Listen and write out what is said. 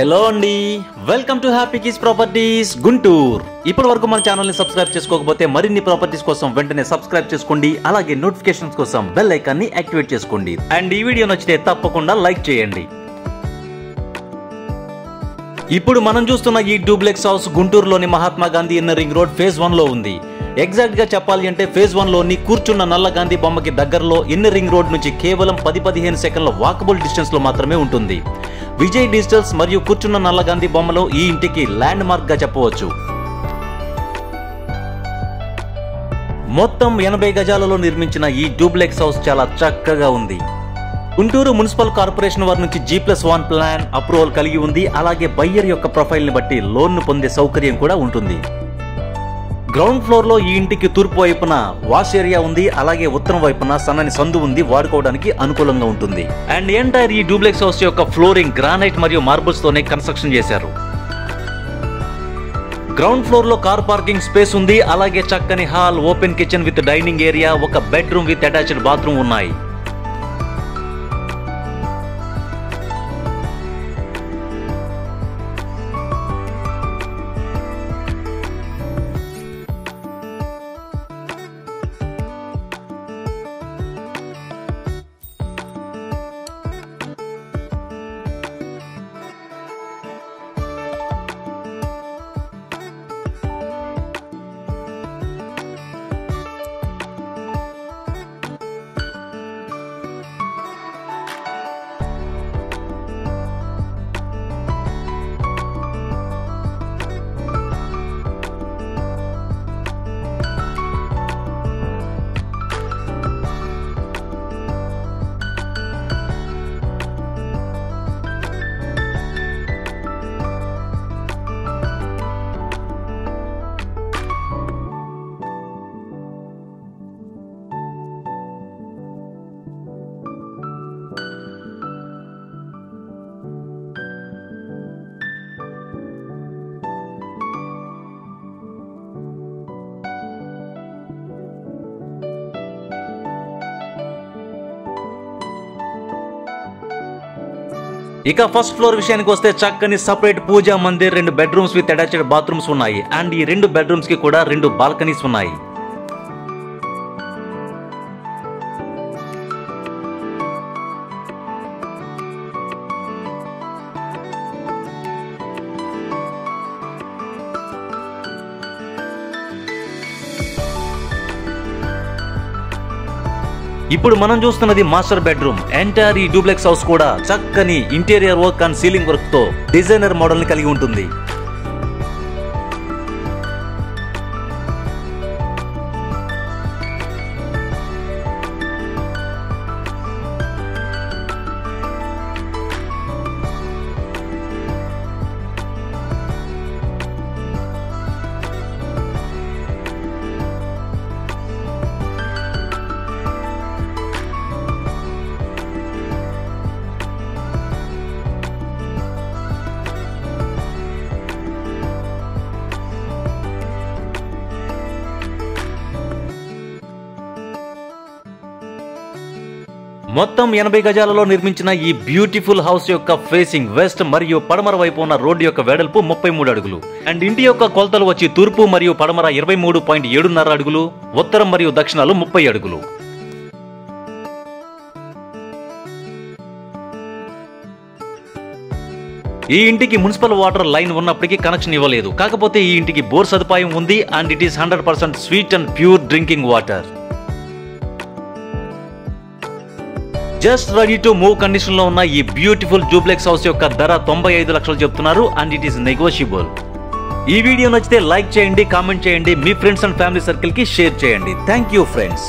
Hello అండి, welcome to happy kids properties Guntur. ఇప్పటి వరకు మన ఛానల్ ని సబ్స్క్రైబ్ చేసుకోకపోతే మరిన్ని ప్రాపర్టీస్ కోసం వెంటనే సబ్స్క్రైబ్ చేసుకోండి. అలాగే నోటిఫికేషన్స్ కోసం బెల్ ఐకాన్ ని యాక్టివేట్ చేసుకోండి. అండ్ ఈ వీడియో నచ్చితే తప్పకుండా లైక్ చేయండి. ఇప్పుడు మనం చూస్తున్న ఈ డూప్లెక్స్ హౌస్ గుంటూరులోని Mahatma Gandhi inner ring road phase 1 లో ఉంది. ఎగ్జాక్ట్ గా చెప్పాలి అంటే ఫేజ్ 1 లోని కూర్చున్న నల్ల గాంధీ బొమ్మకి దగ్గరలో ఇన్నర్ రింగ్ రోడ్ నుంచి కేవలం 10-15 సెకండ్ల వాకబుల్ డిస్టెన్స్ లో మాత్రమే ఉంటుంది. విజయ్ డిజిటల్స్ మరియు కూర్చున్న నల్ల గాంధీ బొమ్మలో ఈ ఇంటికి ల్యాండ్ మార్క్ గా చెప్పవచ్చు. మొత్తం 80 గజాలలో నిర్మించిన ఈ డూప్లెక్స్ హౌస్ చాలా చక్కగా ఉంది. గుంటూరు మున్సిపల్ కార్పొరేషన్ వారి నుంచి G+1 ప్లాన్ అప్రూవల్ కలిగి ఉంది. అలాగే బయ్యర్ యొక్క ప్రొఫైల్ ని బట్టి లోన్ ను పొందే సౌకర్యం కూడా ఉంటుంది. గ్రౌండ్ ఫ్లోర్ లో ఈ ఇంటికి తూర్పు వైపున వాష్ ఏరియా ఉంది. అలాగే ఉత్తరం వైపున సన్నని సందు ఉంది, వాడుకోవడానికి అనుకూలంగా ఉంటుంది. అండ్ ఎంటైర్ ఈ డూప్లెక్స్ హౌస్ యొక్క ఫ్లోరింగ్ గ్రానైట్ మరియు మార్బుల్స్ తోనే కన్స్ట్రక్షన్ చేశారు. గ్రౌండ్ ఫ్లోర్ లో కార్ పార్కింగ్ స్పేస్ ఉంది. అలాగే చక్కని hall, open kitchen with dining area, ఒక బెడ్రూమ్ విత్ అటాచ్డ్ బాత్రూమ్ ఉన్నాయి. ఇక ఫస్ట్ ఫ్లోర్ విషయానికి వస్తే చక్కని separate puja mandir, 2 bedrooms with attached bathrooms ఉన్నాయి. అండ్ ఈ 2 బెడ్రూమ్స్ కి కూడా 2 బాల్కనీస్ ఉన్నాయి. ఇప్పుడు మనం చూస్తున్నది మాస్టర్ బెడ్రూమ్. ఎంటైర్ ఈ డూప్లెక్స్ హౌస్ కూడా చక్కని interior work and ceiling work తో డిజైనర్ మోడల్ ని కలిగి ఉంటుంది. మొత్తం 80 గజాలలో నిర్మించిన ఈ బ్యూటిఫుల్ హౌస్ యొక్క ఫేసింగ్ వెస్ట్ మరియు పడమర వైపు ఉన్న రోడ్డు యొక్క వెడల్పు 33 అడుగులు. అండ్ ఇంటి యొక్క కొలతలు వచ్చి తూర్పు మరియు పడమర 23.7.5 అడుగులు, ఉత్తరం మరియు దక్షిణాలు 30 అడుగులు. ఈ ఇంటికి మున్సిపల్ వాటర్ లైన్ ఉన్నప్పటికీ కనెక్షన్ ఇవ్వలేదు. కాకపోతే ఈ ఇంటికి బోర్ సదుపాయం ఉంది. And it is 100% sweet and pure drinking water. Just ready to move condition లో ఉన్న ఈ బ్యూటిఫుల్ డూప్లెక్స్ హౌస్ యొక్క ధర 95 లక్షలు చెప్తున్నారు. And it is negotiable. ఈ వీడియో నచ్చితే లైక్ చేయండి, కామెంట్ చేయండి, మీ ఫ్రెండ్స్ అండ్ ఫ్యామిలీ సర్కిల్ కి షేర్ చేయండి. Thank you friends.